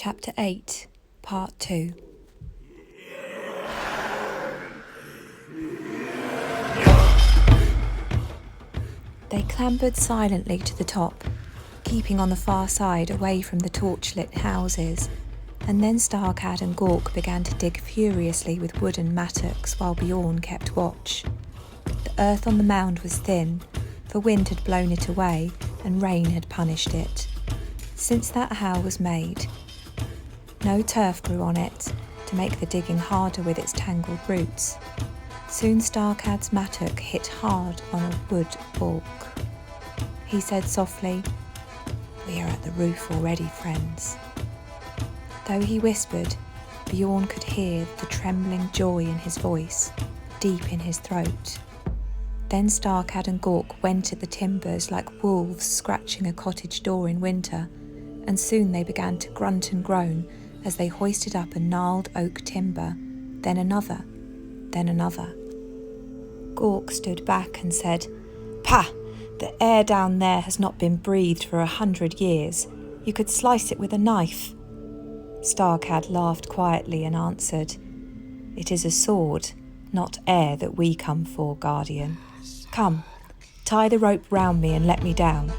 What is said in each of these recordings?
Chapter 8, Part 2. They clambered silently to the top, keeping on the far side away from the torchlit houses, and then Starcad and Gork began to dig furiously with wooden mattocks while Bjorn kept watch. The earth on the mound was thin, for wind had blown it away and rain had punished it. Since that howe was made, no turf grew on it to make the digging harder with its tangled roots. Soon Starcad's mattock hit hard on a wood balk. He said softly, "We are at the roof already, friends." Though he whispered, Bjorn could hear the trembling joy in his voice, deep in his throat. Then Starcad and Gork went at the timbers like wolves scratching a cottage door in winter, and soon they began to grunt and groan as they hoisted up a gnarled oak timber, then another, then another. Gork stood back and said, "Pah! The air down there has not been breathed for 100 years. You could slice it with a knife." Starcad laughed quietly and answered, "It is a sword, not air that we come for, Guardian. Come, tie the rope round me and let me down.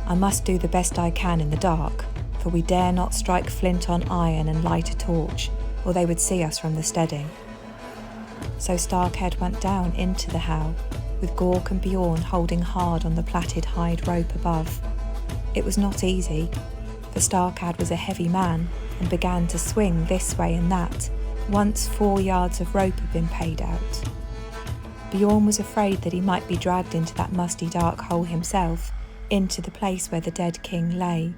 I must do the best I can in the dark, for we dare not strike flint on iron and light a torch, or they would see us from the steading." So Starcad went down into the howe, with Gork and Bjorn holding hard on the plaited hide rope above. It was not easy, for Starcad was a heavy man and began to swing this way and that, once 4 yards of rope had been paid out. Bjorn was afraid that he might be dragged into that musty dark hole himself, into the place where the dead king lay.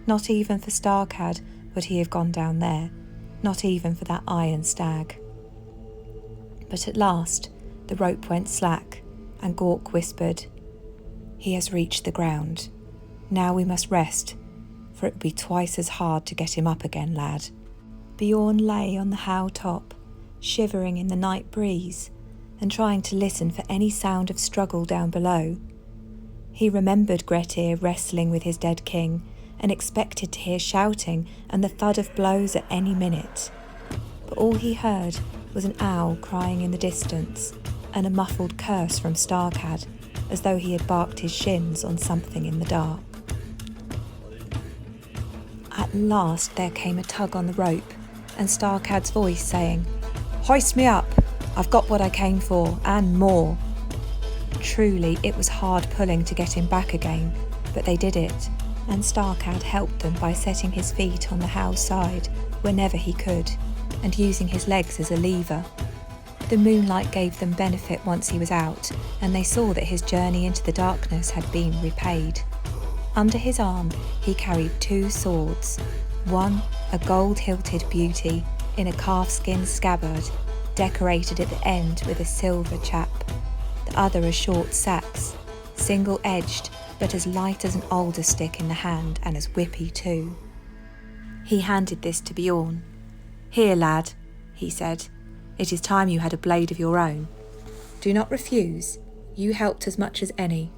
Not even for Starcad would he have gone down there, not even for that iron stag. But at last the rope went slack, and Gork whispered, "He has reached the ground. Now we must rest, for it would be twice as hard to get him up again, lad." Bjorn lay on the howe top, shivering in the night breeze, and trying to listen for any sound of struggle down below. He remembered Grettir wrestling with his dead king, and expected to hear shouting and the thud of blows at any minute. But all he heard was an owl crying in the distance, and a muffled curse from Starcad, as though he had barked his shins on something in the dark. At last there came a tug on the rope, and Starcad's voice saying, "Hoist me up! I've got what I came for, and more." Truly, it was hard pulling to get him back again, but they did it, and Starcad helped them by setting his feet on the howe's side whenever he could, and using his legs as a lever. The moonlight gave them benefit once he was out, and they saw that his journey into the darkness had been repaid. Under his arm he carried 2 swords, one a gold-hilted beauty in a calfskin scabbard, decorated at the end with a silver chap, the other a short sax, single-edged but as light as an alder stick in the hand and as whippy too. He handed this to Bjorn. "Here, lad," he said, "it is time you had a blade of your own. Do not refuse, you helped as much as any.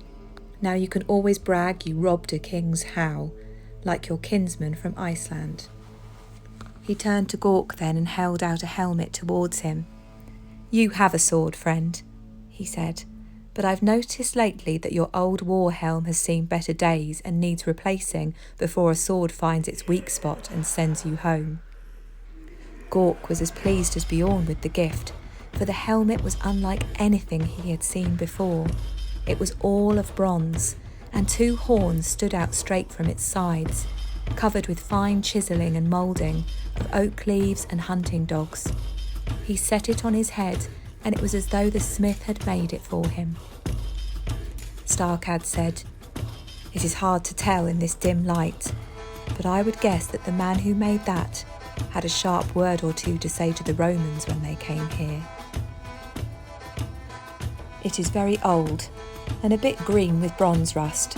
Now you can always brag you robbed a king's howe, like your kinsman from Iceland." He turned to Gork then and held out a helmet towards him. "You have a sword, friend," he said, "but I've noticed lately that your old war helm has seen better days and needs replacing before a sword finds its weak spot and sends you home." Gork was as pleased as Bjorn with the gift, for the helmet was unlike anything he had seen before. It was all of bronze, and 2 horns stood out straight from its sides, covered with fine chiselling and moulding of oak leaves and hunting dogs. He set it on his head, and it was as though the smith had made it for him. Starcad said, "It is hard to tell in this dim light, but I would guess that the man who made that had a sharp word or two to say to the Romans when they came here. It is very old, and a bit green with bronze rust,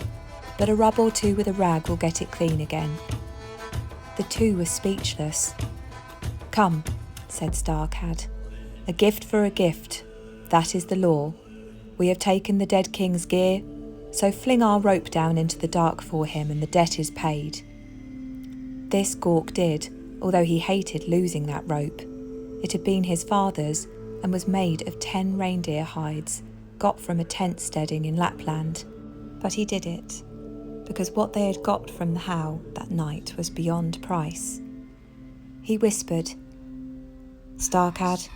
but a rub or two with a rag will get it clean again." The 2 were speechless. "Come," said Starcad, "a gift for a gift, that is the law. We have taken the dead king's gear, so fling our rope down into the dark for him and the debt is paid." This Gork did, although he hated losing that rope. It had been his father's and was made of 10 reindeer hides, got from a tent steading in Lapland. But he did it, because what they had got from the How that night was beyond price. He whispered, "Starcad,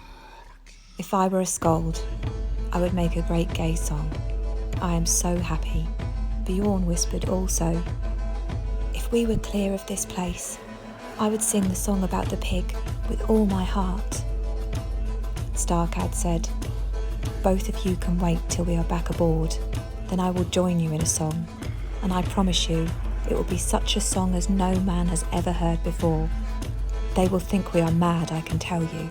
if I were a skald, I would make a great gay song. I am so happy." Bjorn whispered also, "If we were clear of this place, I would sing the song about the pig with all my heart." Starcad said, "Both of you can wait till we are back aboard, then I will join you in a song, and I promise you it will be such a song as no man has ever heard before. They will think we are mad, I can tell you,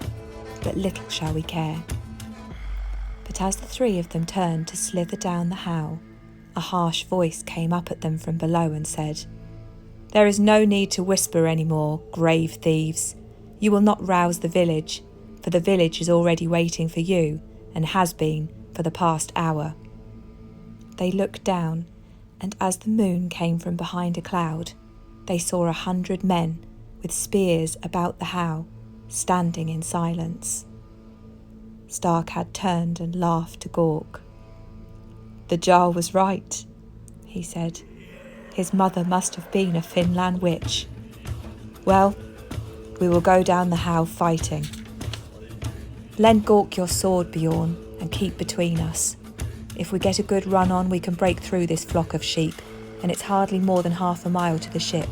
but little shall we care." But as the 3 of them turned to slither down the How, a harsh voice came up at them from below and said, "There is no need to whisper any more, grave thieves. You will not rouse the village, for the village is already waiting for you and has been for the past hour." They looked down, and as the moon came from behind a cloud, they saw 100 men with spears about the How, standing in silence. Starcad turned and laughed to Gork. "The Jarl was right," he said. "His mother must have been a Finland witch. Well, we will go down the How fighting. Lend Gork your sword, Bjorn, and keep between us. If we get a good run on, we can break through this flock of sheep, and it's hardly more than half a mile to the ship.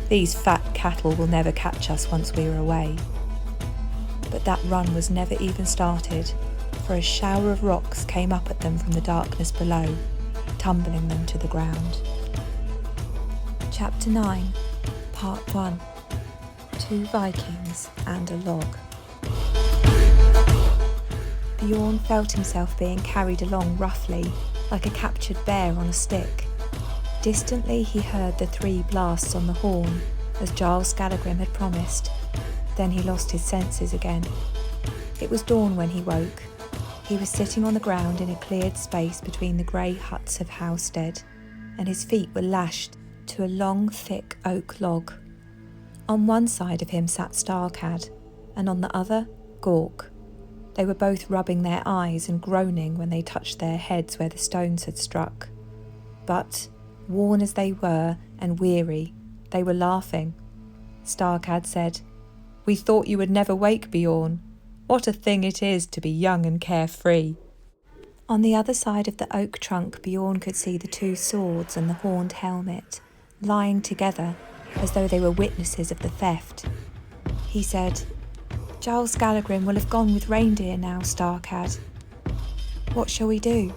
These fat cattle will never catch us once we are away." But that run was never even started, for a shower of rocks came up at them from the darkness below, tumbling them to the ground. Chapter 9, Part 1. 2 Vikings and a Log. Bjorn felt himself being carried along roughly, like a captured bear on a stick. Distantly he heard the 3 blasts on the horn, as Jarl Skallagrim had promised. Then he lost his senses again. It was dawn when he woke. He was sitting on the ground in a cleared space between the grey huts of Howstead, and his feet were lashed to a long, thick oak log. On one side of him sat Starcad, and on the other, Gork. They were both rubbing their eyes and groaning when they touched their heads where the stones had struck. But, worn as they were and weary, they were laughing. Starcad said, "We thought you would never wake, Bjorn. What a thing it is to be young and carefree." On the other side of the oak trunk, Bjorn could see the 2 swords and the horned helmet, lying together as though they were witnesses of the theft. He said, "Jarl Skallagrim will have gone with reindeer now, Starcad. What shall we do?"